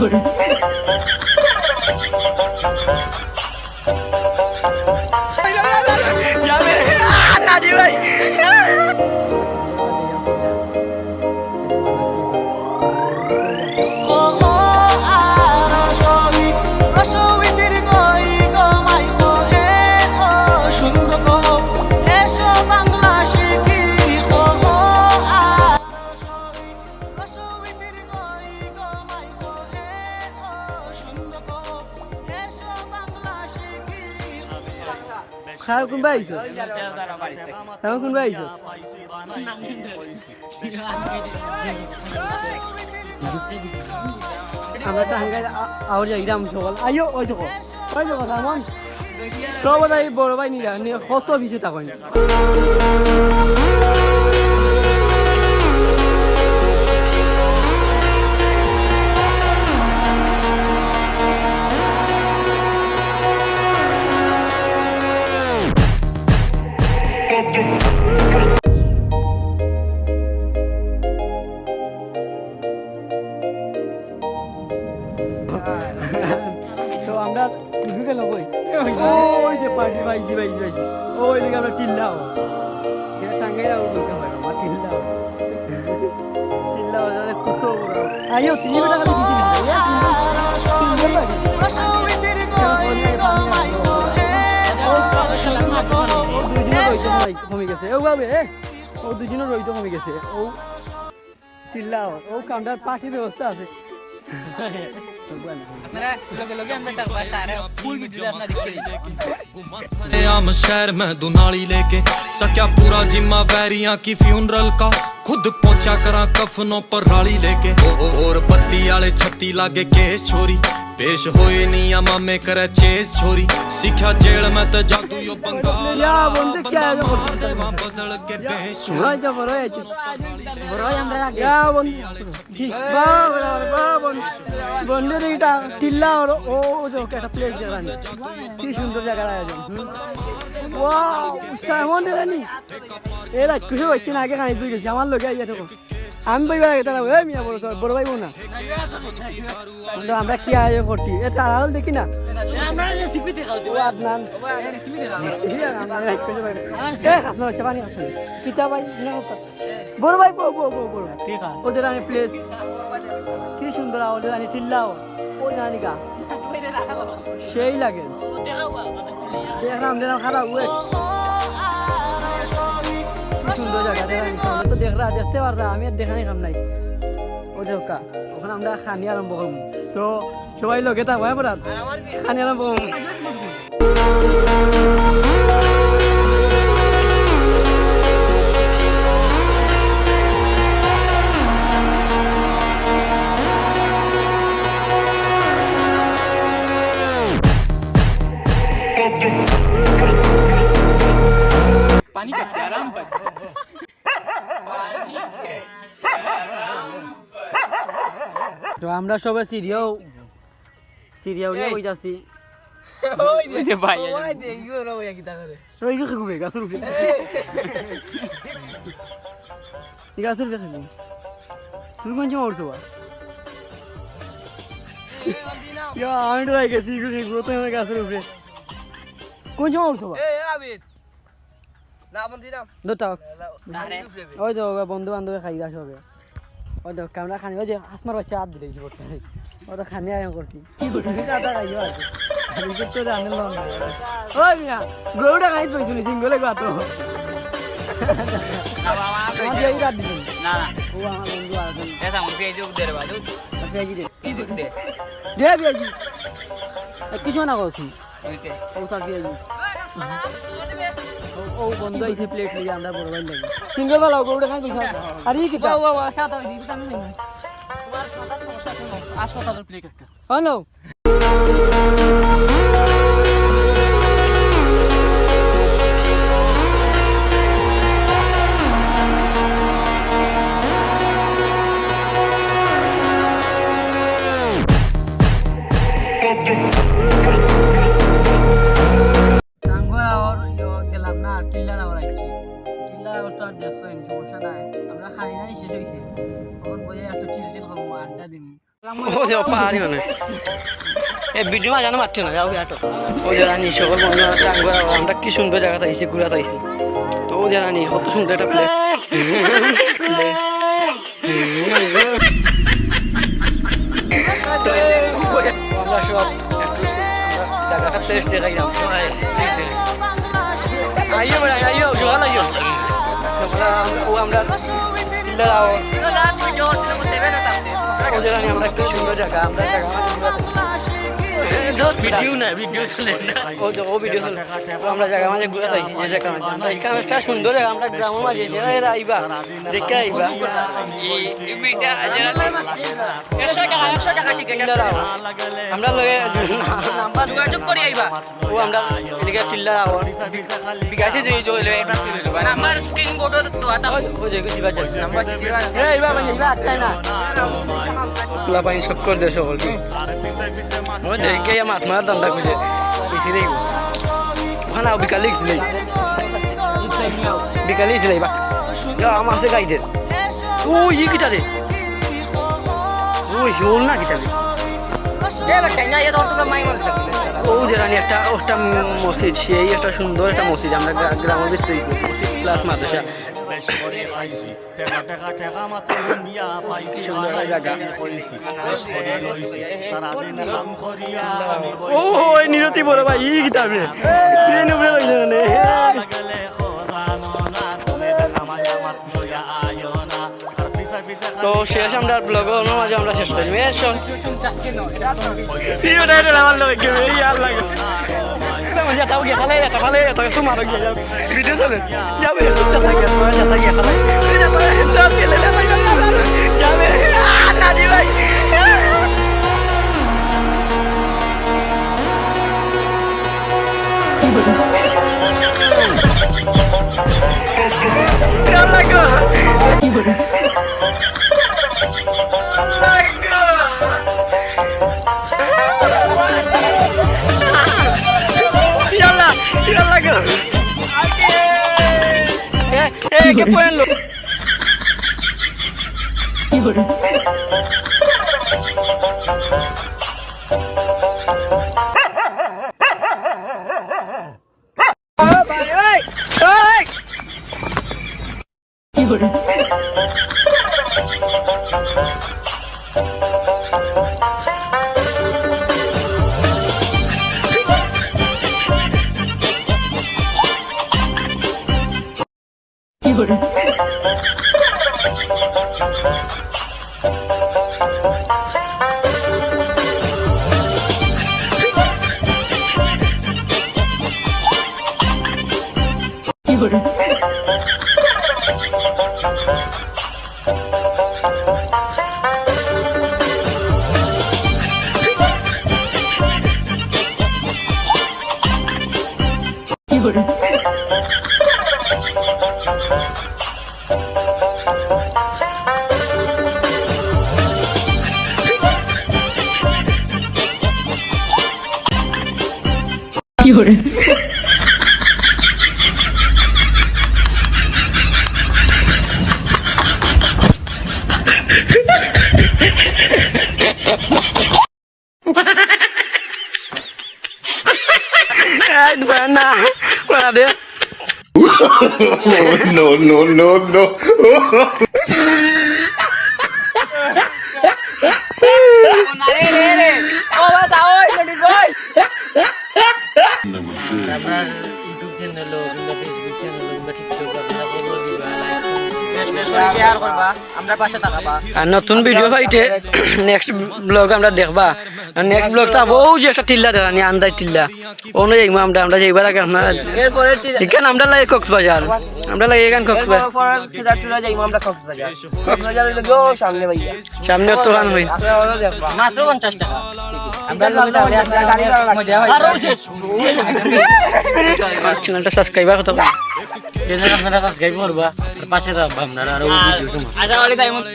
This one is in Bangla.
করে নাজি ভাই কোন ভাই কোন ভাই আমরা টাঙ্গাই আওয়ার যাই রাম সকল আইও ওই দেখো সামান সব বড় ভাই নিরা কত কিছু টাকা তো আমরা ঢুকে গেল ওই যে পার্টি ভাই ওই দিকে আমরা টিল্লাও এটা টাঙ্গাই আউট করতে হয় আমার টিল্লাও কত বড় আইও 3 টাকা কমে গেছে ও ভাবে ও দুজনের রইতো কমে গেছে ও টিল্লাও ও কামটার পার্টির ব্যবস্থা আছে आम शहर में दुनाली लेके चक्या पूरा जिम्मा वैरियां की फ्यूनरल का खुद पहुंचा करा कफनों पर राली लेके और बत्ती आले छत्ती लागे केस छोरी पेश होए निया मामे करे चेस छोरी सीखा जेल में तो जादू यो बंगाल बदल के बेश বন্ধুরা টিল্লা ও একটা প্লেস জায়গা কি সুন্দর জায়গার আয়োজন ওয়াও সামন দেনি এরা কিছু হচ্ছে না আগে খাই দুই গেছি আমার লোকে আইয়া থাকো আমি ভাইবা তারা ওই মিয়া বড় ভাই বোন না আমরা কি আয়োজন করছি এটা আড়াল দেখি না আমরা রেসিপি দেখাও দিব আদনান আপনার চাপানি আছে পিতা ভাই বড় ভাই বড় ঠিক আছে ওদের আমি প্লেস কি সুন্দর ওদের আমি চিল্লাও ওই জানি গা সেই লাগে দেখলাম খারাপ ওয়েট সুন্দর জায়গা তো দেখতে পাররা আমি আর দেখানি কাম নাই ও দেখা ওখানে আমরা খানি আরম্ভ করবো তো সবাই লোকে থাকবো হ্যাঁ পড়া খানি আরম্ভ করবো पानी का आराम पर তো আমরা সবাই সিরিয়াও নিয়ে যাচ্ছি ওই যে ভাই ওই যে ইও না ওই কি তা করে ওই কি খাবে গাছের উপরে এই গাছের উপরে খাবে তুই কোন জমা উঠছো ইয়া আমি তো আই গেছি ইগো তো গাছের উপরে কোন জমা উঠছো এ আবিদ না বন্ধু না দুটা আরে ওই তো বন্ধু বান্ধব খাই গাছ হবে ওই তো ক্যামেরা খানি ওই যে আসমার বাচ্চা হাত দিলে বলতে ওটা খানি আয়ন করছি কি করছি দাদা খাইও আছে রিজেক্ট তো জানেন না ওই মিয়া গরুটা খাই পয়সা নি সিঙ্গলে গাতো না বাবা আমি এই রাত দিন না না ও আমার বন্ধু আছে এটা মন পেয়ে যোগ দে রে বাজু পেঁয়াজি দে কি যোগ দে পেঁয়াজি কিছু না করছি বুঝছে ও স্যার পেঁয়াজি ও বন্ধু আইছে প্লেট নিয়ে আমরা বড় ভাই লাগি সিঙ্গল বালা গরুটা খাই পয়সা আর এই কি ও সাথে আমি দিই আমি নেই তোমার কথা সমস্যা আছে হাসপাতালের প্লেট একটা ও নো যে পাহাড়ি মানে এই ভিডিও জানো মারছে না যাও বিয়াটো ও জানি সকল বন্ধুরা টাঙ্গুয়া আমরা কি সুন্দর জায়গা তাইছি ঘুরা তাইছি তো ও জানি কত সুন্দর একটা প্লেস আমরা সব জায়গাটা প্লেস দেখাইলাম আইও বড় আইও জল আইও ও আমরা দাও ও জানি আমরা কি সুন্দর জায়গা আমরা ভিডিও না ভিডিও চলে না ও ভিডিও চলে আমরা জায়গা মাঝে ঘুরে থাকি যে জায়গা মাঝে এখানে একটা সুন্দর জায়গা আমরা গ্রামের মাঝে এরা আইবা দেখে আইবা এই ভিডিও একশো টাকা টিকেট আমরা লগে নাম্বার যোগাযোগ করি আইবা ও আমরা এদিকে চিল্লার আওয়াজ বিকাশে যে জইলো এটা তুলে দেব নাম্বার স্ক্রিন বোর্ডও তো আতা ও যে কিছু বাজে নাম্বার দিবা এই বাবা যাইবা আটকাই না পুলা পানি শক করে দে সকল কি ও দেখে মাছ মারা দান্দা খুঁজে বেশি দেব ওখানে বিকালে ছিল বা আমার সে গাইদের ও ই কিটা রে ও হিউল না কিটা রে ও জানি একটা ওটা মসজিদ সেই একটা সুন্দর একটা মসজিদ আমরা গ্রামের ভিতরে ক্লাস মাদ্রাসা ও নিরতি বড় ভাই ই কিতাবে তো শেষ আমরা ব্লগ মাঝে আমরা শেষ করি আমার লাগে যাও গিয়ে খালাই খালাই তোমার ভিডিও চলে যাবে ¿Qué pueden lo? No. আর নতুন ভিডিও পাইতে নেক্সট ব্লগ আমরা দেখবা নেক্সট ব্লগ তা বউ যে একটা টিল্লা দেখানি আন্দাজ টিল্লা ওনো যাইমু আমরা যাইবার আগে আপনারা এরপরে এখান আমরা লাগে কক্সবাজার আমরা লাগে এখান কক্সবাজার পরে টিলা টিলা যাইমু আমরা কক্সবাজার লাগো সামনে ভাইয়া সামনে তো গান হই মাত্র 50 টাকা আমরা লাগে আমরা গাড়ি মজা হয় চ্যানেলটা সাবস্ক্রাইব করতে চ্যানেল আপনারা সাবস্ক্রাইব করবা পাশে দাও আপনারা আর ভিডিও